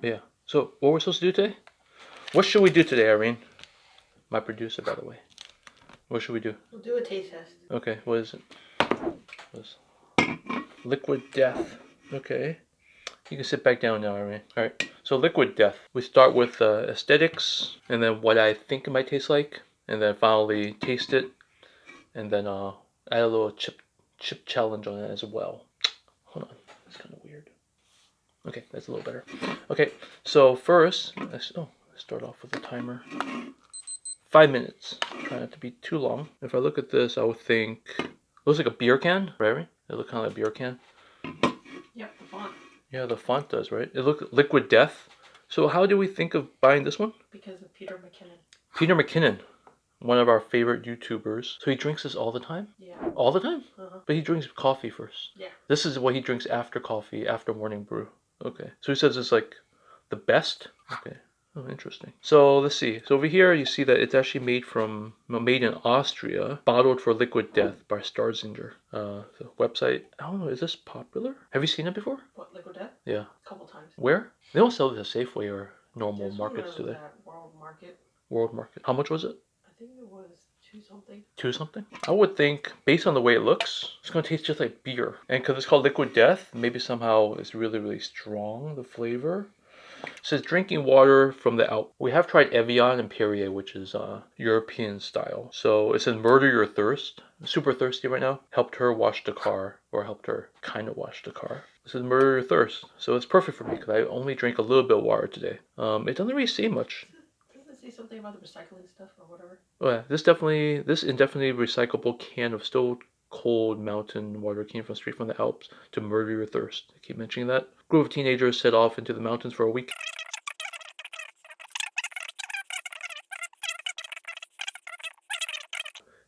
Yeah. So what we're supposed to do today? What should we do today, Irene? My producer, by the way. What should we do? We'll do a taste test. Okay, what is it? What's Liquid Death. Okay. You can sit back down now, Irene. Alright, so Liquid Death. We start with aesthetics, and then what I think it might taste like, and then finally taste it, and then add a little chip challenge on it as well. Hold on, that's kind of weird. Okay, that's a little better. Okay, so first, let's start off with a timer. 5 minutes. Try not to be too long. If I look at this, I would think it looks like a beer can, right? It looks kind of like a beer can. Yep, the font. Yeah, the font does, right? It looks Liquid Death. So how do we think of buying this one? Because of Peter McKinnon. Peter McKinnon, one of our favorite YouTubers. So he drinks this all the time? Yeah. All the time? Uh-huh. But he drinks coffee first. Yeah. This is what he drinks after coffee, after morning brew. Okay. So he says it's like the best? Okay. Oh, interesting. So let's see. So over here you see that it's actually made in Austria, bottled for Liquid Death by Starzinger. The website. I don't know. Is this popular? Have you seen it before? What, Liquid Death? Yeah. A couple times. Where? They don't sell it at Safeway or normal markets, do they? At World Market. World Market. How much was it? I think it was 2 something. 2 something? I would think, based on the way it looks, it's going to taste just like beer. And because it's called Liquid Death, maybe somehow it's really, really strong, the flavor. It says drinking water from the Alps. We have tried Evian and Perrier, which is European style. So it says murder your thirst. I'm super thirsty right now. Helped her wash the car, or helped her kind of wash the car. It says murder your thirst. So it's perfect for me because I only drank a little bit of water today. It doesn't really say much. Doesn't it say something about the recycling stuff or whatever? Oh yeah, this indefinitely recyclable can of still cold mountain water came from straight from the Alps to murder your thirst. I keep mentioning that. A group of teenagers set off into the mountains for a week.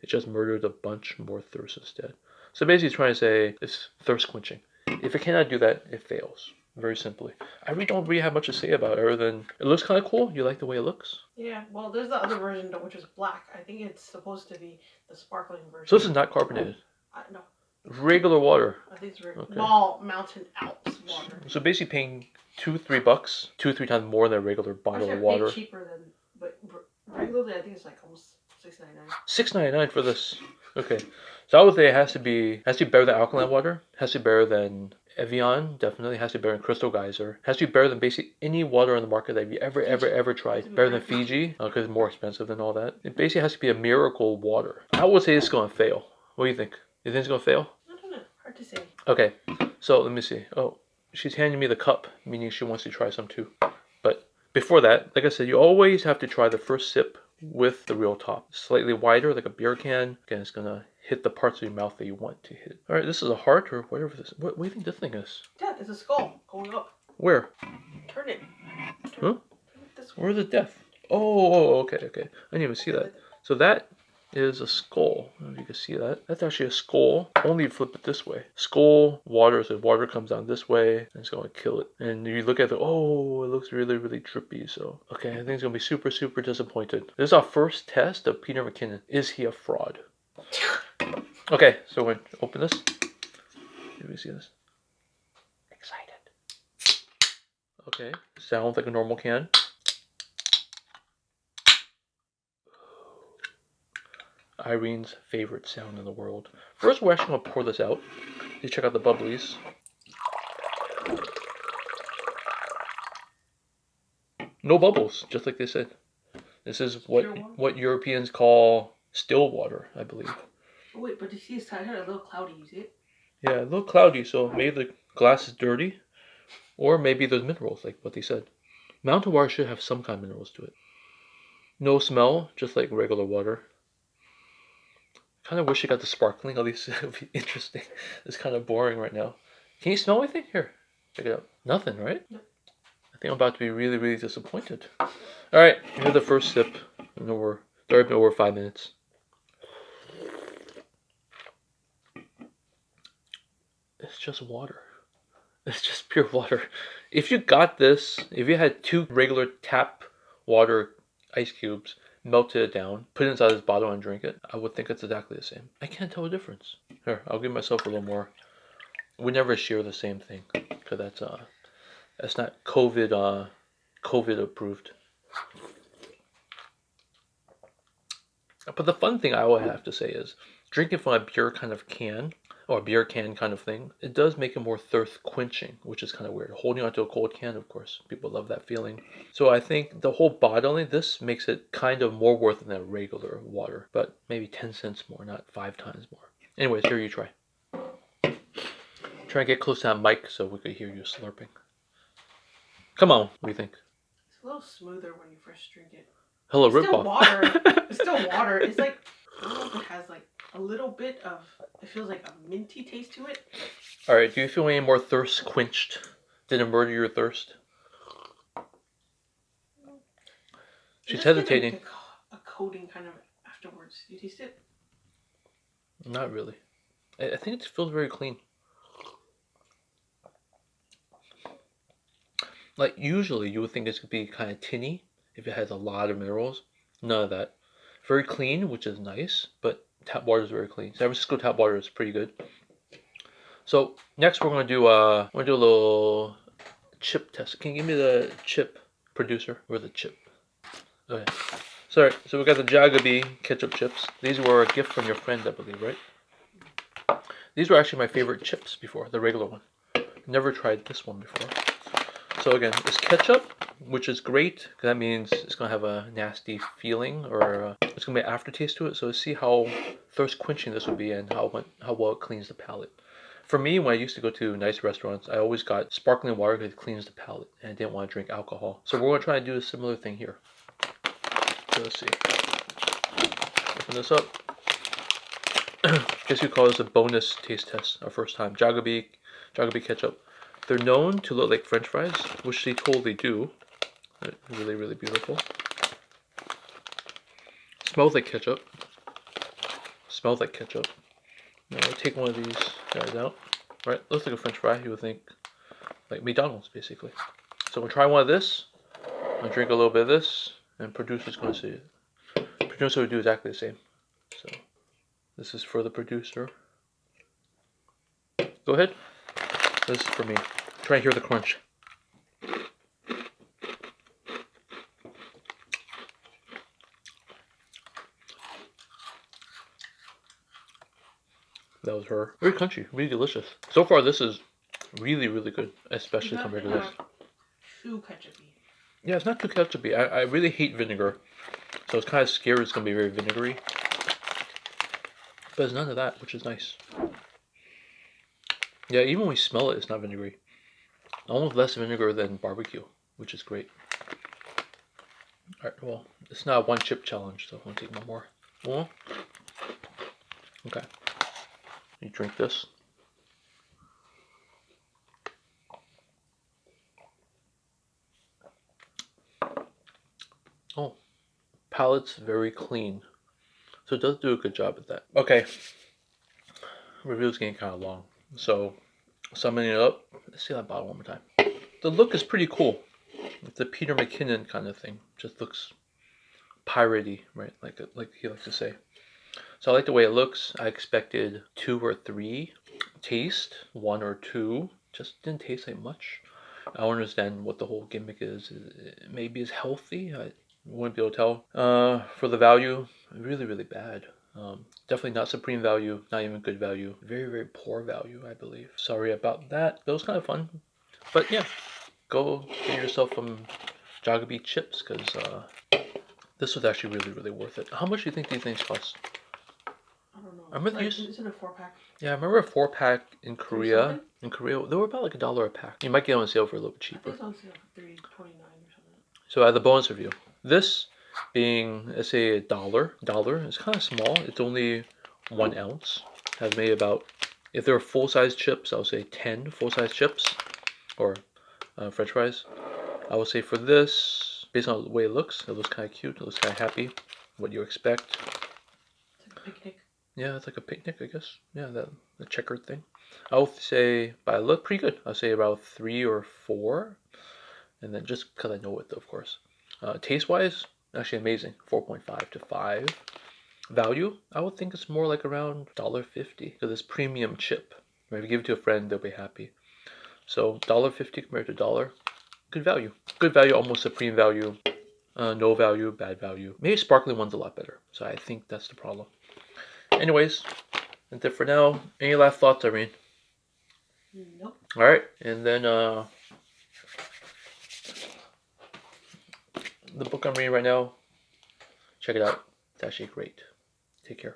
It just murdered a bunch more thirst instead. So basically trying to say it's thirst quenching. If it cannot do that, it fails. Very simply. I really don't have much to say about it other than it looks kind of cool. You like the way it looks? Yeah, well, there's the other version which is black. I think it's supposed to be the sparkling version. So this is not carbonated? No. regular water. I think it's Okay. Mall Mountain Alps water. So basically paying $2-3, 2-3 times more than a regular bottle of water. Cheaper than, but regularly I think it's like almost $6.99. $6.99 for this. Okay, so I would say it has to be better than alkaline water. Has to be better than Evian. Definitely has to be better than Crystal Geyser. Has to be better than basically any water on the market that you ever tried. Better than Fiji because it's more expensive than all that. It basically has to be a miracle water. I would say it's going to fail. What do you think? You think it's going to fail? I don't know. Hard to say. Okay, so let me see. Oh, she's handing me the cup, meaning she wants to try some too. But before that, like I said, you always have to try the first sip with the real top. Slightly wider, like a beer can. Again, it's gonna hit the parts of your mouth that you want to hit. All right, this is a heart or whatever this. What do you think this thing is? Yeah, it's a skull going up. Where? Turn it. Huh? Turn it this way. Where's the death? Oh, okay. I didn't even see that. So that is a skull. I don't know if you can see that. That's actually a skull. Only flip it this way. Skull, water. So water comes down this way, and it's going to kill it. And you look at it, oh, it looks really, really drippy. So, okay, I think it's going to be super, super disappointed. This is our first test of Peter McKinnon. Is he a fraud? Okay, so we're going to open this. Let me see this. Excited. Okay, sounds like a normal can. Irene's favorite sound in the world. First, we're actually going to pour this out. You check out the bubblies. No bubbles, just like they said. This is what Europeans call still water, I believe. Oh wait, but you see it's kind of a little cloudy, you see it? Yeah, a little cloudy, so maybe the glass is dirty. Or maybe there's minerals, like what they said. Mountain water should have some kind of minerals to it. No smell, just like regular water. Kind of wish it got the sparkling, at least it would be interesting. It's kind of boring right now. Can you smell anything? Here, check it out. Nothing, right? Yep. I think I'm about to be really, really disappointed. Alright, here's the first sip. And we're already been over 5 minutes. It's just water. It's just pure water. If you got this, if you had 2 regular tap water ice cubes, melted it down, put it inside this bottle and drink it, I would think it's exactly the same. I can't tell the difference. Here, I'll give myself a little more. We never share the same thing, because that's not COVID COVID approved. But the fun thing I always have to say is drinking from a beer kind of can, or a beer can kind of thing, it does make it more thirst quenching, which is kind of weird. Holding onto a cold can, of course, people love that feeling. So I think the whole bottling, this makes it kind of more worth it than regular water, but maybe 10 cents more, not 5 times more. Anyways, here you try. Try and get close to that mic so we could hear you slurping. Come on, what do you think? It's a little smoother when you first drink it. Hello, It's ripoff. still water. It's still water. It's like, I don't know if it has like a little bit of, it feels like a minty taste to it. Alright, do you feel any more thirst quenched? Did it murder your thirst? She's hesitating. Like a coating kind of afterwards. Do you taste it? Not really. I think it feels very clean. Like, usually you would think this could be kind of tinny if it has a lot of minerals. None of that. Very clean, which is nice, but tap water is very clean. San Francisco tap water is pretty good. So next we're gonna do a little chip test. Can you give me the chip, producer? Where's the chip? Okay. Sorry. So we got the JAGABEE ketchup chips. These were a gift from your friend, I believe, right? These were actually my favorite chips before, the regular one. Never tried this one before. So again, it's ketchup, which is great, because that means it's going to have a nasty feeling, or it's going to be an aftertaste to it. So let's see how thirst quenching this would be and how well it cleans the palate. For me, when I used to go to nice restaurants, I always got sparkling water because it cleans the palate, and I didn't want to drink alcohol. So we're going to try to do a similar thing here. So let's see. Open this up. Guess you call this a bonus taste test, our first time. JAGABEE ketchup. They're known to look like French fries, which they totally do. They're really, really beautiful. Smells like ketchup. Smells like ketchup. Now I'll take one of these guys out. Right, looks like a French fry. You would think like McDonald's, basically. So we'll try one of this. I'll drink a little bit of this, and producer's going to see it. Producer would do exactly the same. So this is for the producer. Go ahead. This is for me. Try and hear the crunch. That was her. Very crunchy, really delicious. So far, this is really, really good, especially compared to this. Too ketchupy. Yeah, it's not too ketchupy. I really hate vinegar, so I was kind of scared it's going to be very vinegary. But it's none of that, which is nice. Yeah, even when we smell it, it's not vinegary. Almost less vinegar than barbecue, which is great. Alright, well, it's not a one chip challenge, so I'm going to take one more. Well, okay. You drink this. Oh, palate's very clean. So it does do a good job at that. Okay. Review's getting kind of long. So, summing it up, let's see that bottle one more time. The look is pretty cool. It's a Peter McKinnon kind of thing. Just looks piratey, right? Like he likes to say. So I like the way it looks. I expected 2 or 3 taste, 1 or 2. Just didn't taste like much. I don't understand what the whole gimmick is. Maybe it's healthy. I wouldn't be able to tell. For the value, really, really bad. Definitely not supreme value, not even good value. Very, very poor value, I believe. Sorry about that. It was kind of fun. But yeah, go get yourself some JAGABEE chips, because this was actually really, really worth it. How much do you think these things cost? I don't know. I remember Is it a 4-pack? Yeah, I remember a 4-pack in Korea. In Korea, they were about like $1 a pack. You might get on sale for a little bit cheaper. I think it's on sale for $3.29 or something. So I have the bonus review. This being, let's say, $1. It's kind of small. It's only 1 ounce. Has made about, if they're full-size chips, I would say 10 full-size chips, or French fries. I would say for this, based on the way it looks kind of cute. It looks kind of happy. What you expect. It's like a picnic. Yeah, it's like a picnic, I guess. Yeah, the checkered thing. I would say, by look, pretty good. I'll say about 3 or 4. And then just because I know it, of course. Taste-wise, actually amazing. 4.5 to 5. Value, I would think it's more like around $1.50, because it's premium chip. If you give it to a friend, they'll be happy. So $1.50 compared to $1. good value. Good value, almost supreme value. No value, bad value. Maybe sparkling one's a lot better. So I think that's the problem. Anyways, that's it for now. Any last thoughts, Irene? Nope. All right, and then the book I'm reading right now, check it out. It's actually great. Take care.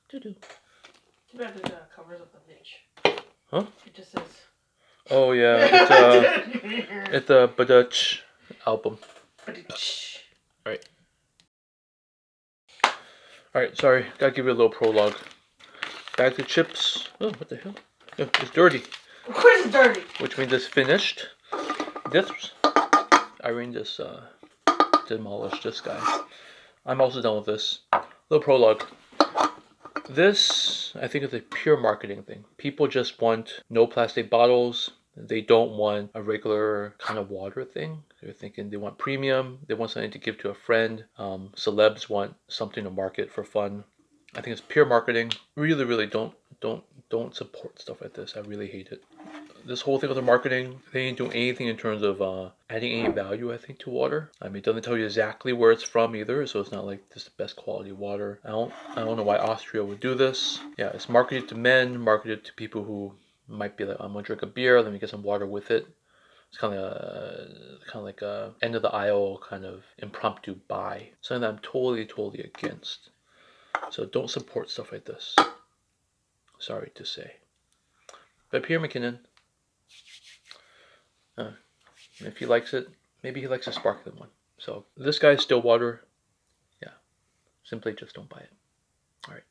Too bad the covers of the Mitch. Huh? It just says. Oh yeah, it's a Badutch album. Alright. Alright, sorry, gotta give you a little prologue. Bag of chips. Oh, what the hell? Oh, it's dirty. Of course it's dirty. Which means it's finished. This, Irene just demolished this guy. I'm also done with this. Little prologue. This, I think, is a pure marketing thing. People just want no plastic bottles. They don't want a regular kind of water thing. They're thinking they want premium. They want something to give to a friend. Celebs want something to market for fun. I think it's pure marketing. Really, really don't support stuff like this. I really hate it. This whole thing with the marketing, they ain't doing anything in terms of adding any value, I think, to water. I mean, it doesn't tell you exactly where it's from either, so it's not like this is the best quality water. I don't know why Austria would do this. Yeah, it's marketed to men, marketed to people who might be like, I'm gonna drink a beer, let me get some water with it. It's kind of like a end of the aisle kind of impromptu buy. Something that I'm totally against. So don't support stuff like this. Sorry to say. But Peter McKinnon, if he likes it, maybe he likes a sparkling one. So this guy's Stillwater. Yeah, simply just don't buy it. All right.